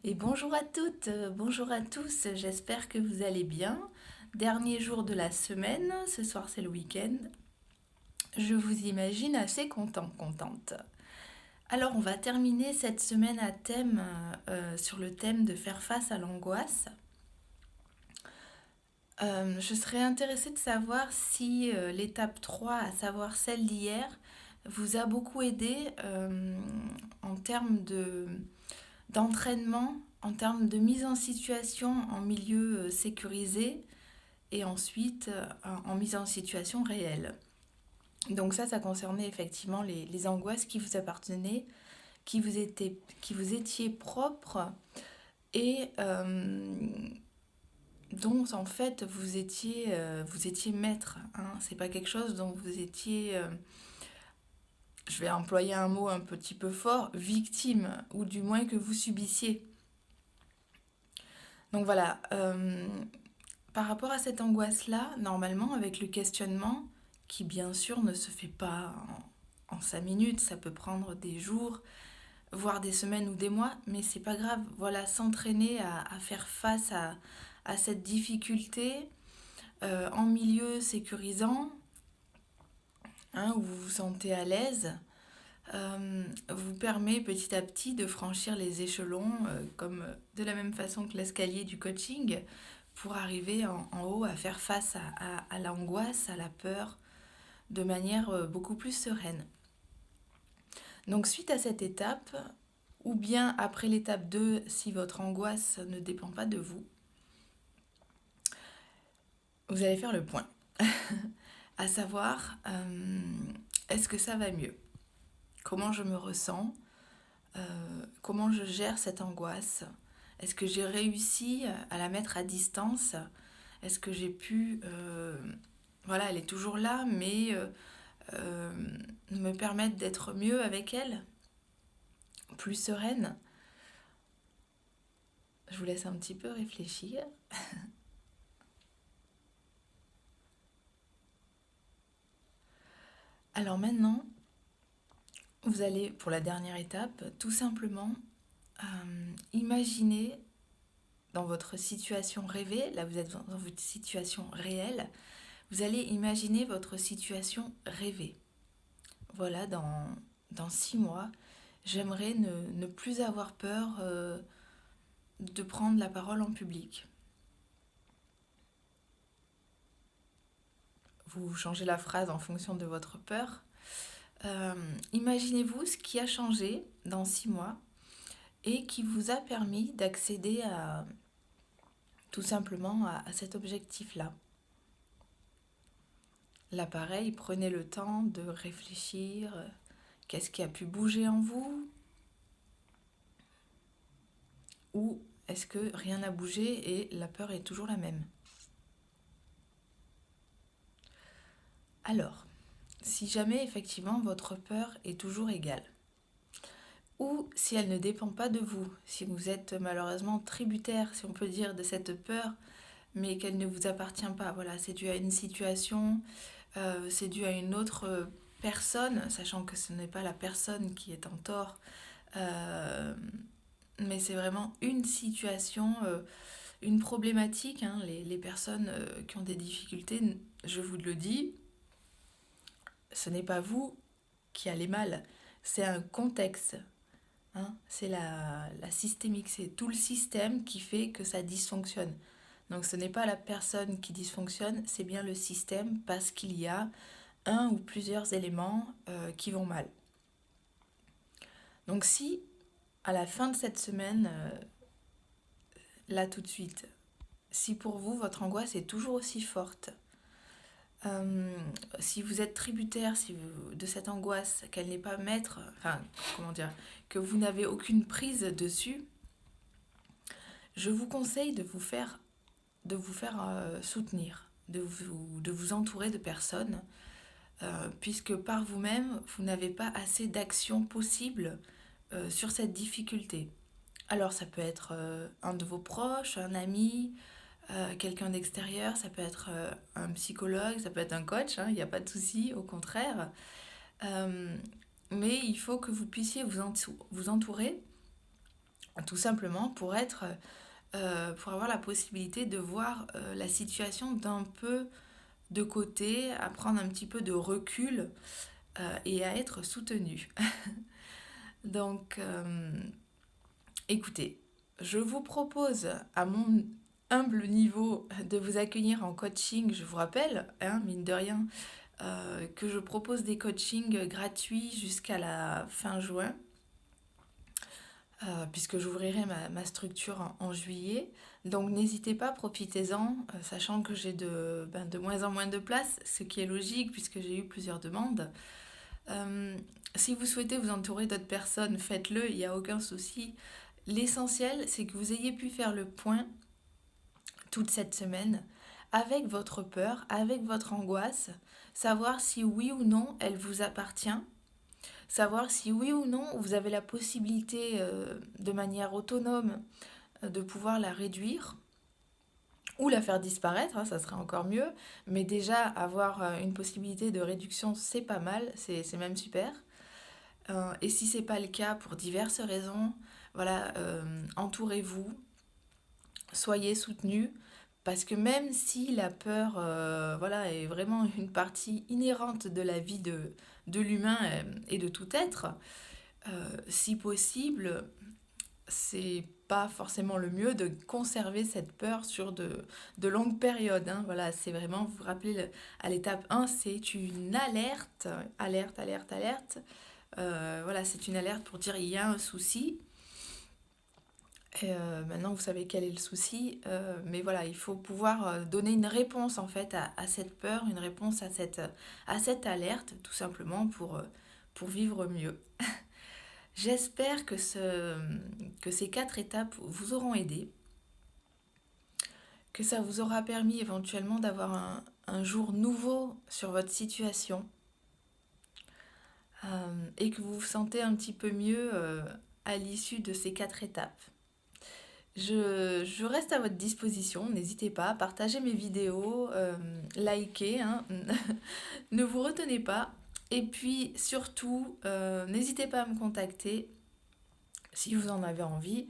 Et bonjour à toutes, bonjour à tous, j'espère que vous allez bien. Dernier jour de la semaine, ce soir c'est le week-end. Je vous imagine assez contente. Alors on va terminer cette semaine à thème, sur le thème de faire face à l'angoisse. Je serais intéressée de savoir si l'étape 3, à savoir celle d'hier, vous a beaucoup aidé en termes d'entraînement, en termes de mise en situation en milieu sécurisé et ensuite en mise en situation réelle. Donc ça concernait effectivement les angoisses qui vous appartenaient, qui vous étiez propre et dont en fait vous étiez maître. Hein. C'est pas quelque chose dont vous étiez, je vais employer un mot un petit peu fort, victime, ou du moins que vous subissiez. Donc voilà, par rapport à cette angoisse-là, normalement, avec le questionnement, qui bien sûr ne se fait pas en 5 minutes, ça peut prendre des jours, voire des semaines ou des mois, mais c'est pas grave. Voilà, s'entraîner à faire face à cette difficulté en milieu sécurisant, hein, où vous vous sentez à l'aise, vous permet petit à petit de franchir les échelons, comme de la même façon que l'escalier du coaching, pour arriver en haut à faire face à l'angoisse, à la peur, de manière beaucoup plus sereine. Donc suite à cette étape, ou bien après l'étape 2, si votre angoisse ne dépend pas de vous, vous allez faire le point. À savoir, est-ce que ça va mieux? Comment je me ressens? Comment je gère cette angoisse? Est-ce que j'ai réussi à la mettre à distance? Est-ce que j'ai pu... voilà, elle est toujours là, mais euh, me permettre d'être mieux avec elle, plus sereine. Je vous laisse un petit peu réfléchir. Alors maintenant, vous allez, pour la dernière étape, tout simplement imaginer dans votre situation rêvée, là vous êtes dans votre situation réelle, vous allez imaginer votre situation rêvée. Voilà, dans 6 mois, j'aimerais ne plus avoir peur de prendre la parole en public. Vous changez la phrase en fonction de votre peur. Imaginez-vous ce qui a changé dans 6 mois et qui vous a permis d'accéder à tout simplement à cet objectif-là. Là, pareil, prenez le temps de réfléchir. Qu'est-ce qui a pu bouger en vous? Ou est-ce que rien n'a bougé et la peur est toujours la même? Alors, si jamais effectivement votre peur est toujours égale, ou si elle ne dépend pas de vous, si vous êtes malheureusement tributaire, si on peut dire, de cette peur, mais qu'elle ne vous appartient pas, voilà, c'est dû à une situation, c'est dû à une autre personne, sachant que ce n'est pas la personne qui est en tort, euh, mais c'est vraiment une situation, une problématique. Hein. Les personnes qui ont des difficultés, je vous le dis, ce n'est pas vous qui allez mal, c'est un contexte. Hein. C'est la systémique, c'est tout le système qui fait que ça dysfonctionne. Donc ce n'est pas la personne qui dysfonctionne, c'est bien le système parce qu'il y a un ou plusieurs éléments qui vont mal. Donc si à la fin de cette semaine, là tout de suite, si pour vous votre angoisse est toujours aussi forte, si vous êtes tributaire de cette angoisse, qu'elle n'est pas maître, enfin comment dire, que vous n'avez aucune prise dessus, je vous conseille de vous faire soutenir, de vous entourer de personnes, puisque par vous-même, vous n'avez pas assez d'actions possibles sur cette difficulté. Alors ça peut être un de vos proches, un ami, quelqu'un d'extérieur, ça peut être un psychologue, ça peut être un coach, hein, il n'y a pas de souci, au contraire. Euh, mais il faut que vous puissiez vous entourer Tout simplement pour avoir la possibilité de voir la situation d'un peu de côté, à prendre un petit peu de recul et à être soutenu. Donc, écoutez, je vous propose à mon humble niveau de vous accueillir en coaching. Je vous rappelle, hein, mine de rien, que je propose des coachings gratuits jusqu'à la fin juin, puisque j'ouvrirai ma structure en juillet. Donc n'hésitez pas, profitez-en, sachant que j'ai de moins en moins de place, ce qui est logique puisque j'ai eu plusieurs demandes. Euh, Si vous souhaitez vous entourer d'autres personnes, faites-le, il n'y a aucun souci. L'essentiel, c'est que vous ayez pu faire le point toute cette semaine avec votre peur, avec votre angoisse, savoir si oui ou non elle vous appartient, savoir si oui ou non vous avez la possibilité de manière autonome de pouvoir la réduire ou la faire disparaître, hein, ça serait encore mieux, mais déjà avoir une possibilité de réduction, c'est pas mal, c'est même super. Et si c'est pas le cas pour diverses raisons, voilà, entourez-vous, soyez soutenus, parce que même si la peur voilà, est vraiment une partie inhérente de la vie de l'humain et de tout être, si possible, c'est pas forcément le mieux de conserver cette peur sur de longues périodes. Hein. Voilà, c'est vraiment, vous vous rappelez, à l'étape 1, c'est une alerte, alerte, alerte, alerte. Voilà, c'est une alerte pour dire il y a un souci. Et maintenant, vous savez quel est le souci, mais voilà, il faut pouvoir donner une réponse en fait à cette peur, une réponse à cette alerte, tout simplement pour vivre mieux. J'espère que ces 4 étapes vous auront aidé, que ça vous aura permis éventuellement d'avoir un jour nouveau sur votre situation et que vous vous sentez un petit peu mieux à l'issue de ces 4 étapes. Je reste à votre disposition, n'hésitez pas à partager mes vidéos, liker, hein. Ne vous retenez pas. Et puis surtout, n'hésitez pas à me contacter si vous en avez envie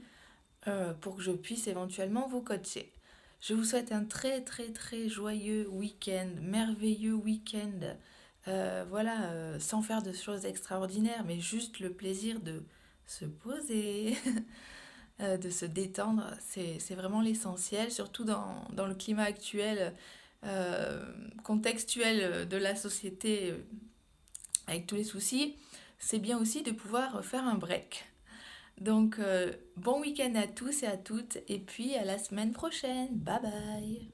pour que je puisse éventuellement vous coacher. Je vous souhaite un très très très joyeux week-end, merveilleux week-end. Voilà, sans faire de choses extraordinaires, mais juste le plaisir de se poser, de se détendre, c'est vraiment l'essentiel, surtout dans le climat actuel, contextuel de la société, avec tous les soucis. C'est bien aussi de pouvoir faire un break. Donc, bon week-end à tous et à toutes, et puis à la semaine prochaine. Bye bye.